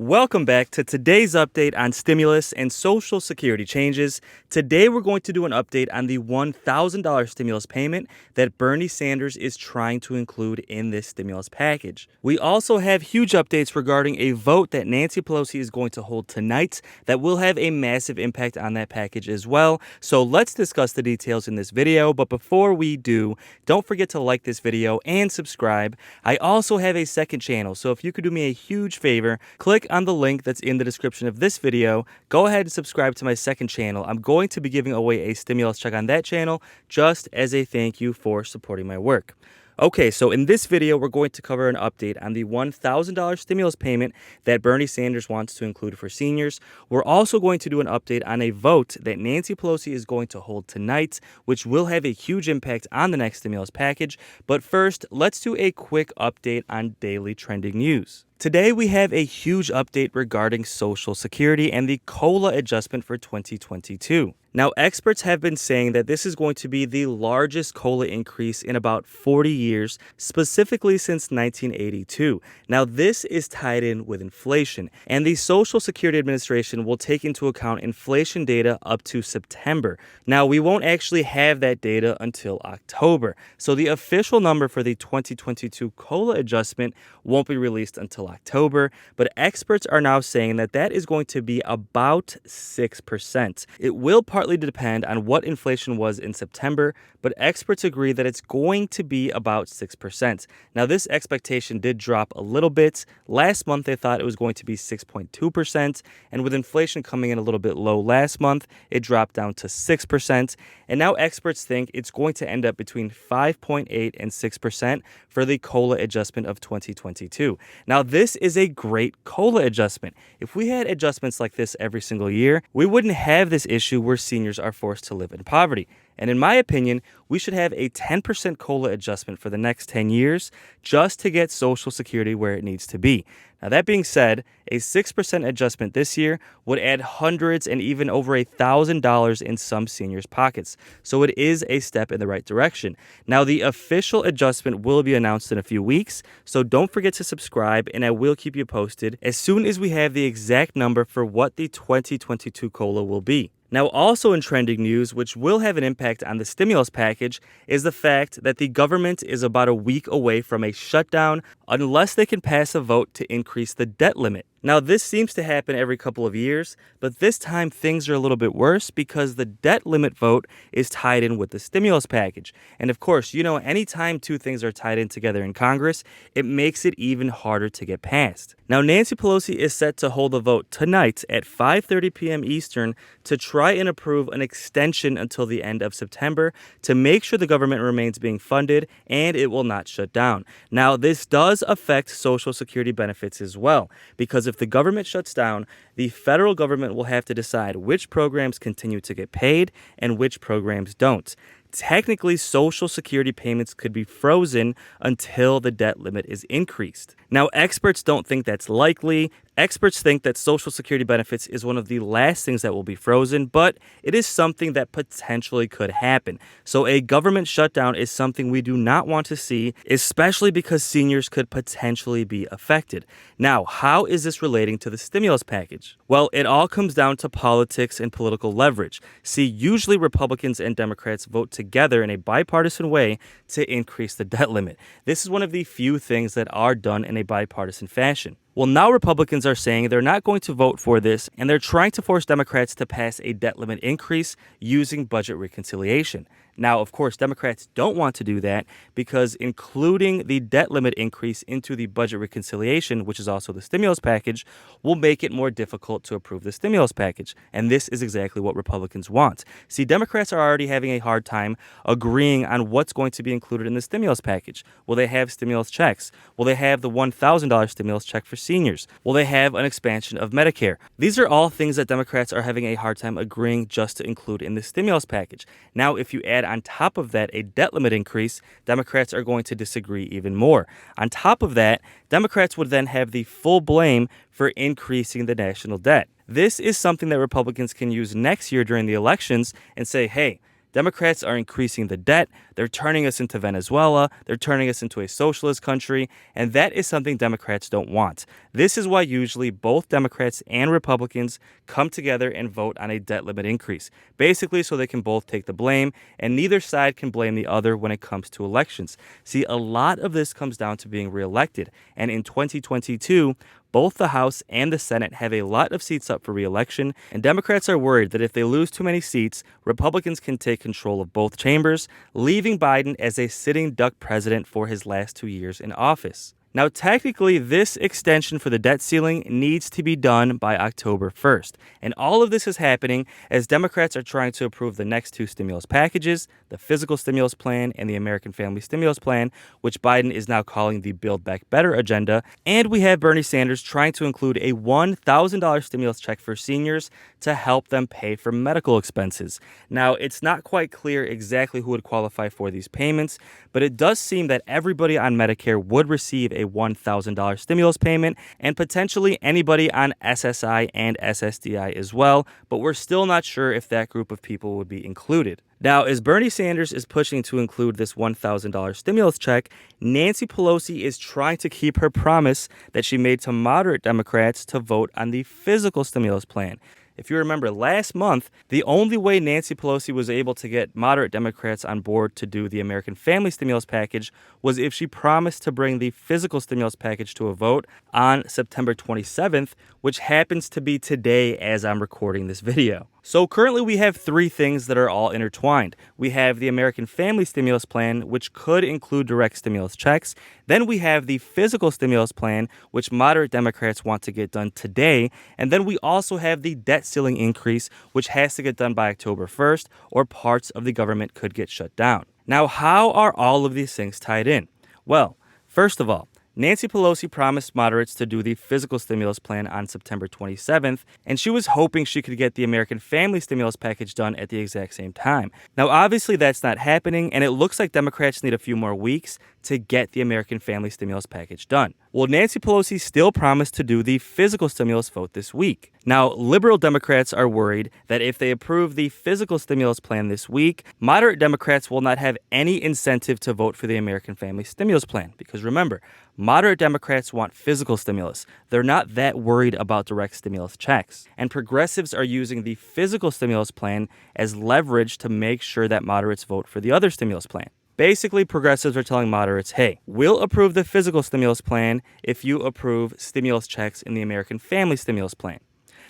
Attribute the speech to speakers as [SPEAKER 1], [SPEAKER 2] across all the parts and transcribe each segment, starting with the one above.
[SPEAKER 1] Welcome back to today's update on stimulus and Social Security changes. Today, we're going to do an update on the $1,000 stimulus payment that Bernie Sanders is trying to include in this stimulus package. We also have huge updates regarding a vote that Nancy Pelosi is going to hold tonight that will have a massive impact on that package as well. So let's discuss the details in this video. But before we do, don't forget to like this video and subscribe. I also have a second channel, so if you could do me a huge favor, click on the link that's in the description of this video. Go ahead and subscribe to my second channel. I'm going to be giving away a stimulus check on that channel just as a thank you for supporting my work. Okay, so in this video, we're going to cover an update on the $1,000 stimulus payment that Bernie Sanders wants to include for seniors. We're also going to do an update on a vote that Nancy Pelosi is going to hold tonight, which will have a huge impact on the next stimulus package. But first, let's do a quick update on daily trending news. Today, we have a huge update regarding Social Security and the COLA adjustment for 2022. Now, experts have been saying that this is going to be the largest COLA increase in about 40 years, specifically since 1982. Now, this is tied in with inflation, and the Social Security Administration will take into account inflation data up to September. Now, we won't actually have that data until October, so the official number for the 2022 COLA adjustment won't be released until October, but experts are now saying that that is going to be about 6%. It will partly depend on what inflation was in September, but experts agree that it's going to be about 6%. Now, this expectation did drop a little bit. Last month, they thought it was going to be 6.2%, and with inflation coming in a little bit low last month, it dropped down to 6%, and now experts think it's going to end up between 5.8 and 6% for the COLA adjustment of 2022. Now, this is a great COLA adjustment. If we had adjustments like this every single year, we wouldn't have this issue where seniors are forced to live in poverty. And in my opinion, we should have a 10% COLA adjustment for the next 10 years just to get Social Security where it needs to be. Now, that being said, a 6% adjustment this year would add hundreds and even over $1,000 in some seniors' pockets. So it is a step in the right direction. Now, the official adjustment will be announced in a few weeks, so don't forget to subscribe, and I will keep you posted as soon as we have the exact number for what the 2022 COLA will be. Now, also in trending news, which will have an impact on the stimulus package, is the fact that the government is about a week away from a shutdown unless they can pass a vote to increase the debt limit. Now, this seems to happen every couple of years, but this time things are a little bit worse because the debt limit vote is tied in with the stimulus package. And of course, anytime two things are tied in together in Congress, it makes it even harder to get passed. Now, Nancy Pelosi is set to hold a vote tonight at 5:30 p.m. Eastern to try and approve an extension until the end of September to make sure the government remains being funded and it will not shut down. Now, this does affect Social Security benefits as well, because if the government shuts down, the federal government will have to decide which programs continue to get paid and which programs don't. Technically, Social Security payments could be frozen until the debt limit is increased. Now, experts don't think that's likely. Experts think that Social Security benefits is one of the last things that will be frozen, but it is something that potentially could happen. So a government shutdown is something we do not want to see, especially because seniors could potentially be affected. Now, how is this relating to the stimulus package? Well, it all comes down to politics and political leverage. See, usually Republicans and Democrats vote together in a bipartisan way to increase the debt limit. This is one of the few things that are done in a bipartisan fashion. Well, now Republicans are saying they're not going to vote for this, and they're trying to force Democrats to pass a debt limit increase using budget reconciliation. Now, of course, Democrats don't want to do that because including the debt limit increase into the budget reconciliation, which is also the stimulus package, will make it more difficult to approve the stimulus package. And this is exactly what Republicans want. See, Democrats are already having a hard time agreeing on what's going to be included in the stimulus package. Will they have stimulus checks? Will they have the $1,000 stimulus check for seniors? Will they have an expansion of Medicare? These are all things that Democrats are having a hard time agreeing just to include in the stimulus package. Now, if you add on top of that a debt limit increase, Democrats are going to disagree even more. On top of that, Democrats would then have the full blame for increasing the national debt. This is something that Republicans can use next year during the elections and say, hey, Democrats are increasing the debt. They're turning us into Venezuela. They're turning us into a socialist country. And that is something Democrats don't want. This is why usually both Democrats and Republicans come together and vote on a debt limit increase, basically so they can both take the blame, and neither side can blame the other when it comes to elections. See, a lot of this comes down to being reelected. And in 2022, both the House and the Senate have a lot of seats up for re-election, and Democrats are worried that if they lose too many seats, Republicans can take control of both chambers, leaving Biden as a sitting duck president for his last 2 years in office. Now, technically, this extension for the debt ceiling needs to be done by October 1st. And all of this is happening as Democrats are trying to approve the next two stimulus packages, the Physical Stimulus Plan and the American Family Stimulus Plan, which Biden is now calling the Build Back Better agenda. And we have Bernie Sanders trying to include a $1,000 stimulus check for seniors to help them pay for medical expenses. Now, it's not quite clear exactly who would qualify for these payments, but it does seem that everybody on Medicare would receive a $1,000 stimulus payment, and potentially anybody on SSI and SSDI as well, but we're still not sure if that group of people would be included. Now, as Bernie Sanders is pushing to include this $1,000 stimulus check, Nancy Pelosi is trying to keep her promise that she made to moderate Democrats to vote on the physical stimulus plan. If you remember last month, the only way Nancy Pelosi was able to get moderate Democrats on board to do the American Family Stimulus Package was if she promised to bring the physical stimulus package to a vote on September 27th, which happens to be today as I'm recording this video. So currently we have three things that are all intertwined. We have the American Family Stimulus Plan, which could include direct stimulus checks. Then we have the Physical Stimulus Plan, which moderate Democrats want to get done today. And then we also have the debt ceiling increase, which has to get done by October 1st, or parts of the government could get shut down. Now, how are all of these things tied in? Well, first of all, Nancy Pelosi promised moderates to do the physical stimulus plan on September 27th, and she was hoping she could get the American Family Stimulus Package done at the exact same time. Now, obviously, that's not happening, and it looks like Democrats need a few more weeks to get the American Family Stimulus Package done. Well, Nancy Pelosi still promised to do the physical stimulus vote this week. Now, liberal Democrats are worried that if they approve the physical stimulus plan this week, moderate Democrats will not have any incentive to vote for the American Family Stimulus Plan. Because remember, moderate Democrats want physical stimulus. They're not that worried about direct stimulus checks. And progressives are using the physical stimulus plan as leverage to make sure that moderates vote for the other stimulus plan. Basically, progressives are telling moderates, hey, we'll approve the physical stimulus plan if you approve stimulus checks in the American Family Stimulus Plan.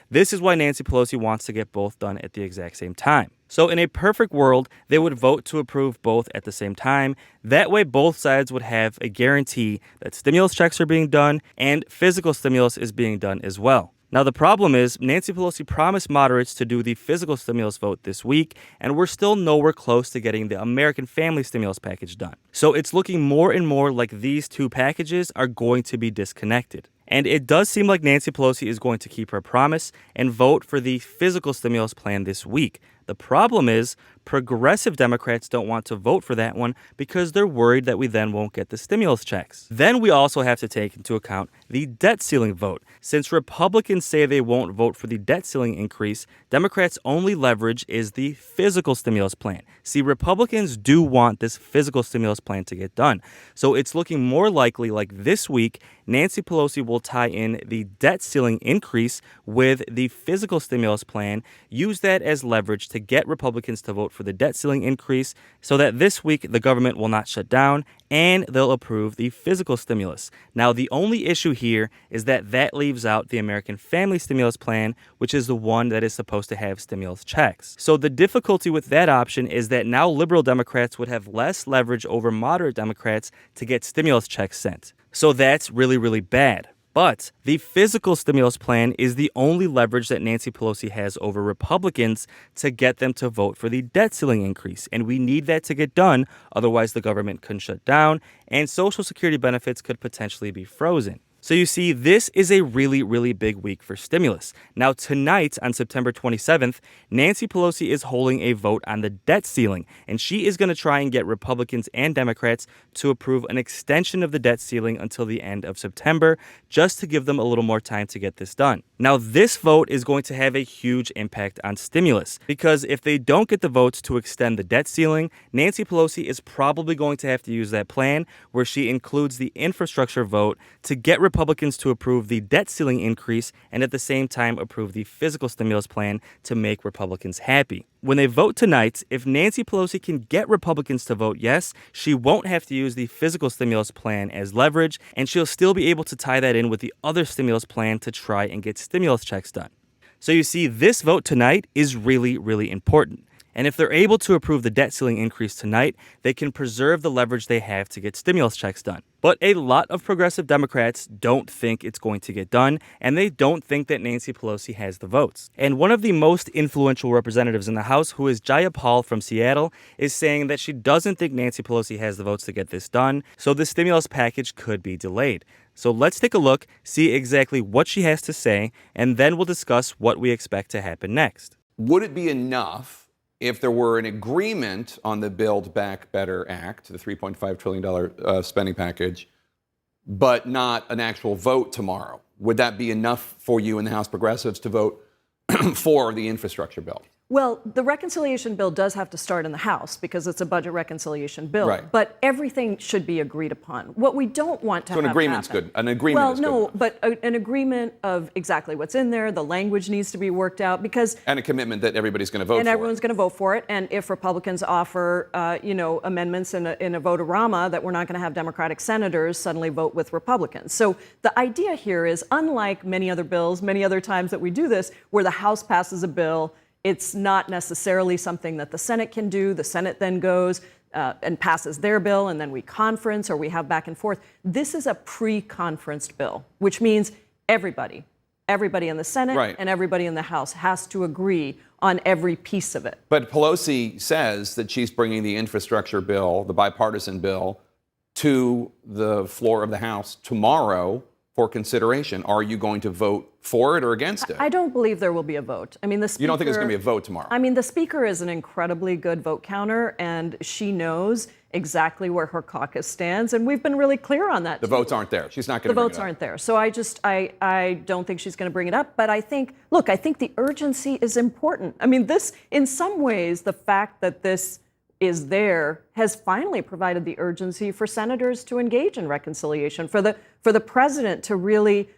[SPEAKER 1] This is why Nancy Pelosi wants to get both done at the exact same time. So in a perfect world, they would vote to approve both at the same time. That way, both sides would have a guarantee that stimulus checks are being done and physical stimulus is being done as well. Now, the problem is Nancy Pelosi promised moderates to do the physical stimulus vote this week, and we're still nowhere close to getting the American Family Stimulus Package done. So it's looking more and more like these two packages are going to be disconnected. And it does seem like Nancy Pelosi is going to keep her promise and vote for the physical stimulus plan this week. The problem is progressive Democrats don't want to vote for that one because they're worried that we then won't get the stimulus checks. Then we also have to take into account the debt ceiling vote. Since Republicans say they won't vote for the debt ceiling increase, Democrats' only leverage is the physical stimulus plan. See, Republicans do want this physical stimulus plan to get done. So it's looking more likely like this week, Nancy Pelosi will tie in the debt ceiling increase with the physical stimulus plan, use that as leverage to get Republicans to vote for the debt ceiling increase so that this week the government will not shut down and they'll approve the physical stimulus. Now, the only issue here is that leaves out the American Family Stimulus Plan, which is the one that is supposed to have stimulus checks. So the difficulty with that option is that now liberal Democrats would have less leverage over moderate Democrats to get stimulus checks sent. So that's really, really bad. But the physical stimulus plan is the only leverage that Nancy Pelosi has over Republicans to get them to vote for the debt ceiling increase. And we need that to get done. Otherwise, the government couldn't shut down and Social Security benefits could potentially be frozen. So you see, this is a really, really big week for stimulus. Now, tonight on September 27th, Nancy Pelosi is holding a vote on the debt ceiling, and she is going to try and get Republicans and Democrats to approve an extension of the debt ceiling until the end of September, just to give them a little more time to get this done. Now, this vote is going to have a huge impact on stimulus, because if they don't get the votes to extend the debt ceiling, Nancy Pelosi is probably going to have to use that plan where she includes the infrastructure vote to get Republicans to approve the debt ceiling increase and at the same time approve the physical stimulus plan to make Republicans happy. When they vote tonight, if Nancy Pelosi can get Republicans to vote yes, she won't have to use the physical stimulus plan as leverage, and she'll still be able to tie that in with the other stimulus plan to try and get stimulus checks done. So you see, this vote tonight is really, really important. And if they're able to approve the debt ceiling increase tonight, they can preserve the leverage they have to get stimulus checks done. But a lot of progressive Democrats don't think it's going to get done, and they don't think that Nancy Pelosi has the votes. And one of the most influential representatives in the House, who is Jayapal from Seattle, is saying that she doesn't think Nancy Pelosi has the votes to get this done, so the stimulus package could be delayed. So let's take a look, see exactly what she has to say, and then we'll discuss what we expect to happen next.
[SPEAKER 2] Would it be enough if there were an agreement on the Build Back Better Act, the $3.5 trillion spending package, but not an actual vote tomorrow? Would that be enough for you in the House Progressives to vote for the infrastructure bill?
[SPEAKER 3] Well, the reconciliation bill does have to start in the House because it's a budget reconciliation bill.
[SPEAKER 2] Right.
[SPEAKER 3] But everything should be agreed upon. What we don't want to have
[SPEAKER 2] So an agreement's
[SPEAKER 3] happen,
[SPEAKER 2] good. An agreement is good.
[SPEAKER 3] Well, no, but an agreement of exactly what's in there, the language needs to be worked out because...
[SPEAKER 2] And a commitment that everybody's going to vote for it.
[SPEAKER 3] And everyone's going to vote for it. And if Republicans offer, amendments in a vote-a-rama, that we're not going to have Democratic senators suddenly vote with Republicans. So the idea here is, unlike many other bills, many other times that we do this, where the House passes a bill, it's not necessarily something that the Senate can do. The Senate then goes and passes their bill, and then we conference or we have back and forth. This is a pre-conferenced bill, which means everybody in the Senate and everybody in the House has to agree on every piece of it.
[SPEAKER 2] But Pelosi says that she's bringing the infrastructure bill, the bipartisan bill, to the floor of the House tomorrow for consideration. Are you going to vote for it or against it?
[SPEAKER 3] I don't believe there will be a vote. I mean, the Speaker...
[SPEAKER 2] You don't think there's going to be a vote tomorrow?
[SPEAKER 3] I mean, the Speaker is an incredibly good vote counter, and she knows exactly where her caucus stands, and we've been really clear on that.
[SPEAKER 2] The votes aren't there. She's not going to bring it up.
[SPEAKER 3] The votes aren't there. So I don't think she's going to bring it up, but I think the urgency is important. I mean, this, in some ways, the fact that this is there has finally provided the urgency for senators to engage in reconciliation, for the president to really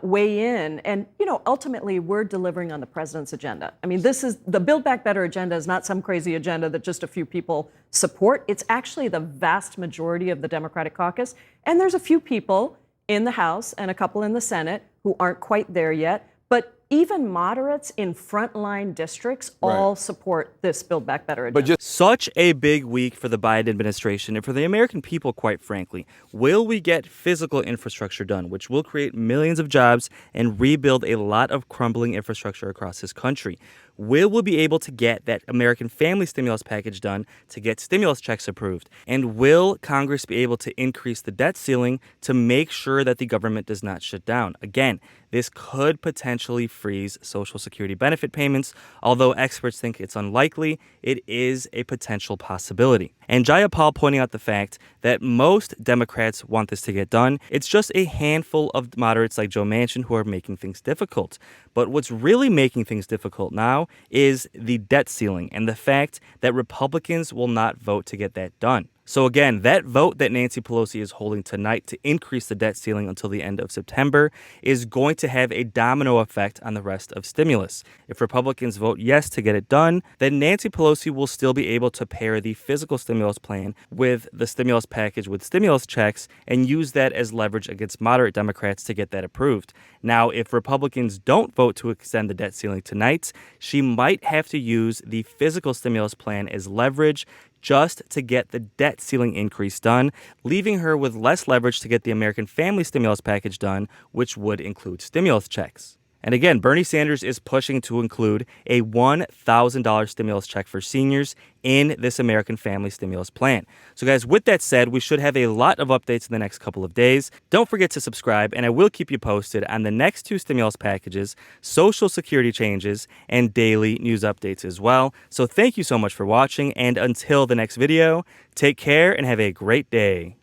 [SPEAKER 3] weigh in. And, ultimately, we're delivering on the president's agenda. I mean, this is the Build Back Better agenda is not some crazy agenda that just a few people support. It's actually the vast majority of the Democratic caucus. And there's a few people in the House and a couple in the Senate who aren't quite there yet. But even moderates in frontline districts all support this Build Back Better agenda.
[SPEAKER 1] Such a big week for the Biden administration and for the American people, quite frankly. Will we get physical infrastructure done, which will create millions of jobs and rebuild a lot of crumbling infrastructure across this country? Will we be able to get that American family stimulus package done to get stimulus checks approved? And will Congress be able to increase the debt ceiling to make sure that the government does not shut down? Again, this could potentially freeze Social Security benefit payments. Although experts think it's unlikely, it is a potential possibility. And Jayapal pointing out the fact that most Democrats want this to get done. It's just a handful of moderates like Joe Manchin who are making things difficult. But what's really making things difficult now is the debt ceiling and the fact that Republicans will not vote to get that done. So again, that vote that Nancy Pelosi is holding tonight to increase the debt ceiling until the end of September is going to have a domino effect on the rest of stimulus. If Republicans vote yes to get it done, then Nancy Pelosi will still be able to pair the physical stimulus plan with the stimulus package with stimulus checks and use that as leverage against moderate Democrats to get that approved. Now, if Republicans don't vote to extend the debt ceiling tonight, she might have to use the physical stimulus plan as leverage just to get the debt ceiling increase done, leaving her with less leverage to get the American family stimulus package done, which would include stimulus checks. And again, Bernie Sanders is pushing to include a $1,000 stimulus check for seniors in this American Family Stimulus Plan. So guys, with that said, we should have a lot of updates in the next couple of days. Don't forget to subscribe, and I will keep you posted on the next 2 stimulus packages, Social Security changes, and daily news updates as well. So thank you so much for watching, and until the next video, take care and have a great day.